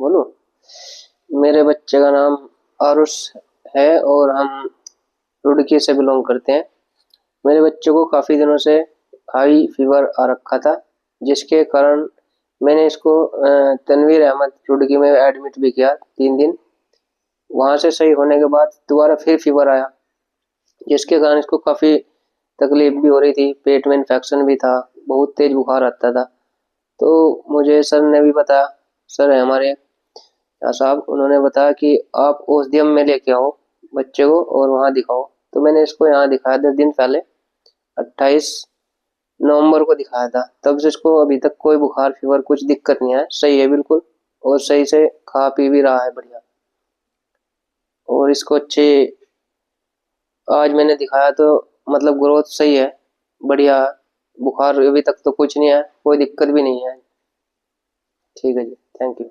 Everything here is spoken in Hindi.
बोलो। मेरे बच्चे का नाम आरुष है और हम रुड़की से बिलोंग करते हैं। मेरे बच्चे को काफ़ी दिनों से हाई फीवर आ रखा था, जिसके कारण मैंने इसको तनवीर अहमद रुड़की में एडमिट भी किया 3 दिन। वहाँ से सही होने के बाद दोबारा फिर फीवर आया, जिसके कारण इसको काफ़ी तकलीफ भी हो रही थी, पेट में इन्फेक्शन भी था, बहुत तेज बुखार आता था। तो मुझे सर ने भी बताया, सर है हमारे साहब, उन्होंने बताया कि आप ओसडीएम में लेके आओ बच्चे को और वहाँ दिखाओ। तो मैंने इसको यहाँ दिखाया 10 दिन पहले, 28 नवंबर को दिखाया था। तब से इसको अभी तक कोई बुखार फीवर कुछ दिक्कत नहीं है, सही है बिल्कुल, और सही से खा पी भी रहा है बढ़िया। और इसको अच्छे आज मैंने दिखाया तो मतलब ग्रोथ सही है, बढ़िया। बुखार अभी तक तो कुछ नहीं है, कोई दिक्कत भी नहीं है। ठीक है जी, थैंक यू।